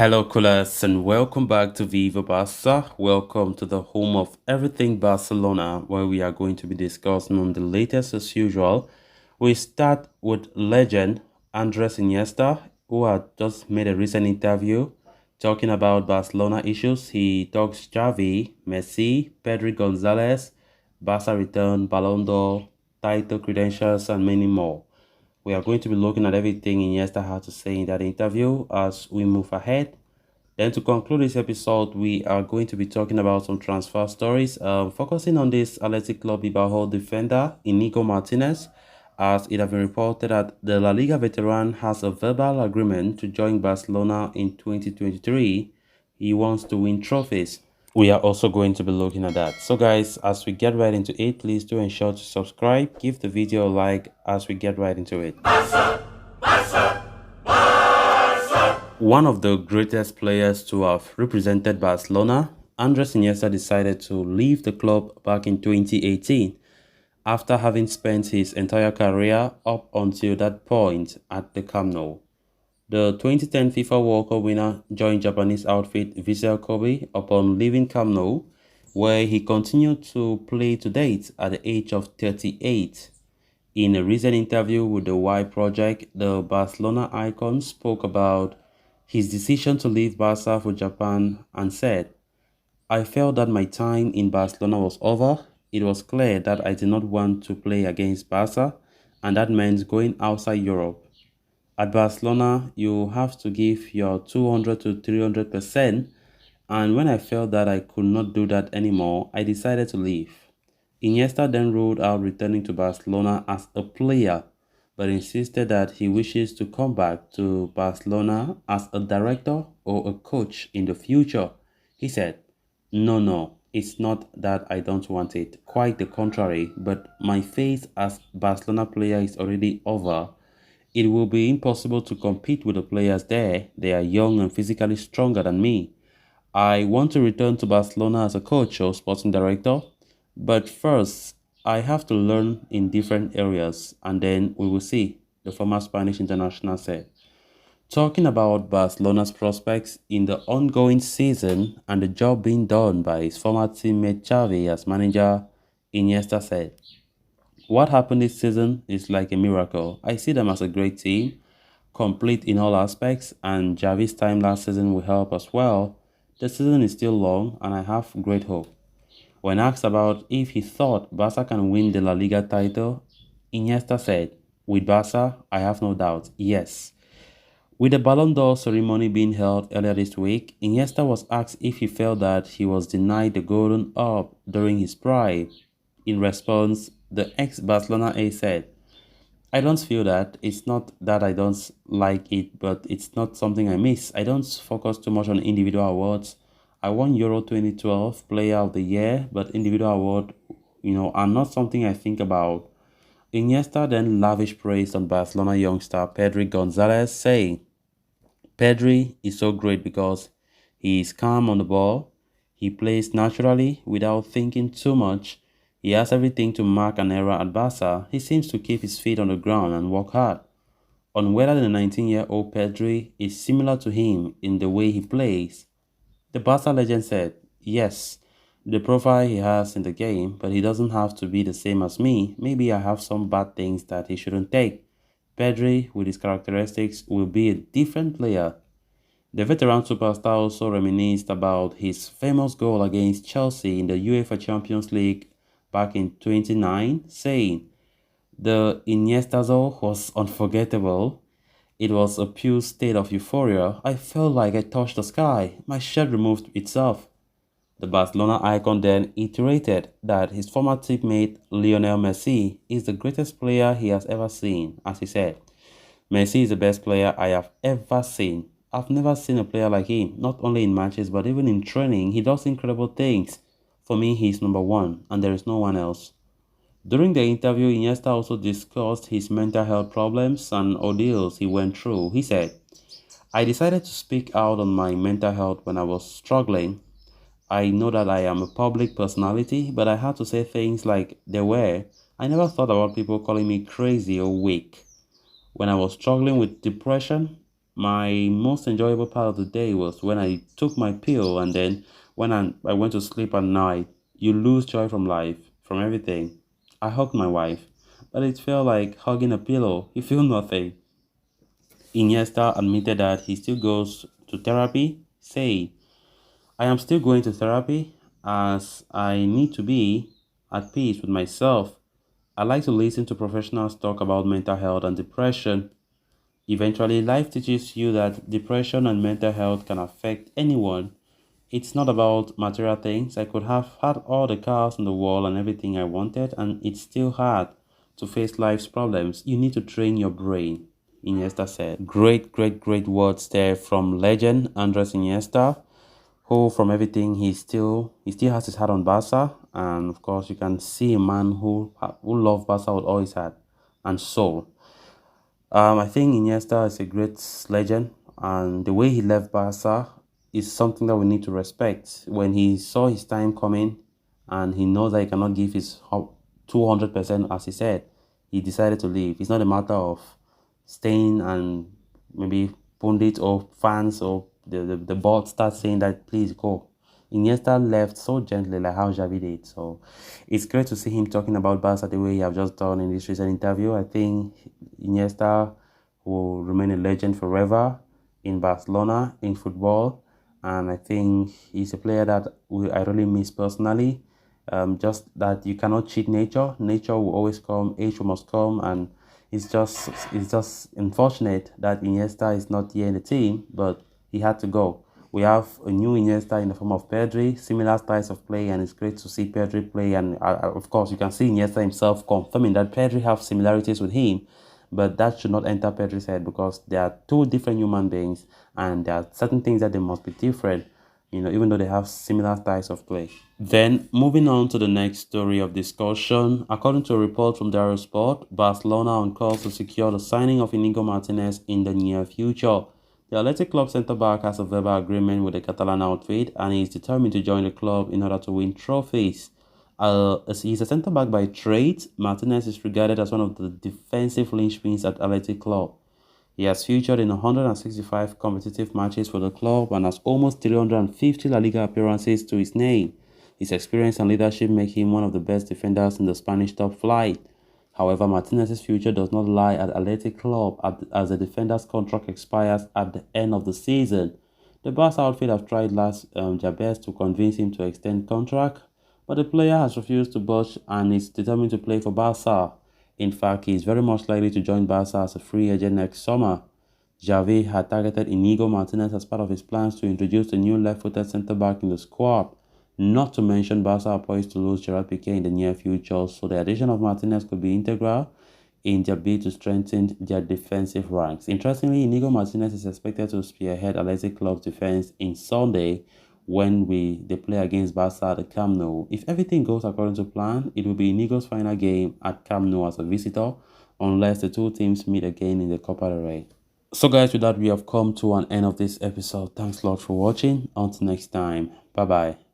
Hello, coolers, and welcome back to Viva Barca. Welcome to the home of everything Barcelona, where we are going to be discussing on the latest as usual. We start with legend Andres Iniesta, who had just made a recent interview talking about Barcelona issues. He talks Xavi, Messi, Pedri Gonzalez, Barca return, Ballon d'Or, title credentials, and many more. We are going to be looking at everything Iniesta had to say in that interview as we move ahead. Then to conclude this episode, we are going to be talking about some transfer stories, focusing on this Athletic Club Bilbao defender, Inigo Martinez, as it has been reported that the La Liga veteran has a verbal agreement to join Barcelona in 2023. He wants to win trophies. We are also going to be looking at that. So guys, as we get right into it, please do ensure to subscribe, give the video a like as we get right into it. One of the greatest players to have represented Barcelona, Andres Iniesta decided to leave the club back in 2018 after having spent his entire career up until that point at the Camp Nou. The 2010 FIFA World Cup winner joined Japanese outfit Vissel Kobe upon leaving Camp Nou, where he continued to play to date at the age of 38. In a recent interview with the Y Project, the Barcelona icon spoke about his decision to leave Barca for Japan and said, "I felt that my time in Barcelona was over. It was clear that I did not want to play against Barca, and that meant going outside Europe. At Barcelona, you have to give your 200 to 300%, and when I felt that I could not do that anymore, I decided to leave." Iniesta then ruled out returning to Barcelona as a player, but insisted that he wishes to come back to Barcelona as a director or a coach in the future. He said, No, it's not that I don't want it. Quite the contrary, but my phase as Barcelona player is already over. It will be impossible to compete with the players there. They are young and physically stronger than me. I want to return to Barcelona as a coach or sporting director, but first, I have to learn in different areas and then we will see, the former Spanish international said. Talking about Barcelona's prospects in the ongoing season and the job being done by his former teammate Xavi as manager, Iniesta said, "What happened this season is like a miracle. I see them as a great team, complete in all aspects, and Xavi's time last season will help as well. The season is still long and I have great hope." When asked about if he thought Barca can win the La Liga title, Iniesta said, "With Barca, I have no doubt, yes." With the Ballon d'Or ceremony being held earlier this week, Iniesta was asked if he felt that he was denied the Golden Orb during his prime. In response, the ex-Barcelona ace said, "I don't feel that. It's not that I don't like it, but it's not something I miss. I don't focus too much on individual awards. I won Euro 2012 Player of the Year, but individual award, are not something I think about." Iniesta then lavished praise on Barcelona youngster Pedri Gonzalez, saying, "Pedri is so great because he is calm on the ball. He plays naturally without thinking too much. He has everything to mark an era at Barca. He seems to keep his feet on the ground and work hard." On whether the 19-year-old Pedri is similar to him in the way he plays, the Barca legend said, "Yes, the profile he has in the game, but he doesn't have to be the same as me. Maybe I have some bad things that he shouldn't take. Pedri, with his characteristics, will be a different player." The veteran superstar also reminisced about his famous goal against Chelsea in the UEFA Champions League back in 2009, saying, "The Iniestazo was unforgettable. It was a pure state of euphoria. I felt like I touched the sky. My shirt removed itself." The Barcelona icon then iterated that his former teammate Lionel Messi is the greatest player he has ever seen, as he said, "Messi is the best player I have ever seen. I've never seen a player like him, not only in matches but even in training. He does incredible things. For me, he's number one, and there is no one else." During the interview, Iniesta also discussed his mental health problems and ordeals he went through. He said, "I decided to speak out on my mental health when I was struggling. I know that I am a public personality, but I had to say things like they were. I never thought about people calling me crazy or weak. When I was struggling with depression, My most enjoyable part of the day was when I took my pill, and then when I went to sleep at night. You lose joy from life, from everything. I hugged my wife, but it felt like hugging a pillow. You feel nothing. Iniesta admitted that he still goes to therapy, say, I am still going to therapy as I need to be at peace with myself. I like to listen to professionals talk about mental health and depression. Eventually, life teaches you that depression and mental health can affect anyone. It's not about material things. I could have had all the cars in the world and everything I wanted, and it's still hard to face life's problems. You need to train your brain, Iniesta said. Great, great, great words there from legend Andres Iniesta, who from everything he still has his heart on Barca, and of course you can see a man who loves Barca with all his heart and soul. I think Iniesta is a great legend, and the way he left Barca is something that we need to respect. When he saw his time coming, and he knows that he cannot give his 200%, as he said, he decided to leave. It's not a matter of staying and maybe pundits or fans or the board start saying that please go. Iniesta left so gently, like how Xavi did. So it's great to see him talking about Barca the way he have just done in this recent interview. I think Iniesta will remain a legend forever in Barcelona, in football. And I think he's a player that I really miss personally. Just that you cannot cheat nature. Nature will always come. Age must come, and it's just unfortunate that Iniesta is not here in the team, but he had to go. We have a new Iniesta in the form of Pedri, similar styles of play, and it's great to see Pedri play. And of course, you can see Iniesta himself confirming that Pedri have similarities with him, but that should not enter Pedri's head because they are two different human beings, and there are certain things that they must be different, even though they have similar styles of play. Then, moving on to the next story of discussion, according to a report from Dario Sport, Barcelona on course to secure the signing of Inigo Martinez in the near future. The Athletic Club centre-back has a verbal agreement with the Catalan outfit and he is determined to join the club in order to win trophies. As he's a centre-back by trade, Martinez is regarded as one of the defensive linchpins at Athletic Club. He has featured in 165 competitive matches for the club and has almost 350 La Liga appearances to his name. His experience and leadership make him one of the best defenders in the Spanish top flight. However, Martinez's future does not lie at Athletic Club as the defender's contract expires at the end of the season. The Barca outfit have tried their best to convince him to extend contract, but the player has refused to budge and is determined to play for Barca. In fact, he is very much likely to join Barca as a free agent next summer. Xavi had targeted Inigo Martinez as part of his plans to introduce the new left-footed centre-back in the squad. Not to mention Barca are poised to lose Gerard Piqué in the near future, so the addition of Martinez could be integral in their bid to strengthen their defensive ranks. Interestingly, Inigo Martinez is expected to spearhead Athletic Club's defense in Sunday when they play against Barca at the Camp Nou. If everything goes according to plan, it will be Inigo's final game at Camp Nou as a visitor, unless the two teams meet again in the Copa del Rey. So guys, with that, we have come to an end of this episode. Thanks a lot for watching. Until next time. Bye-bye.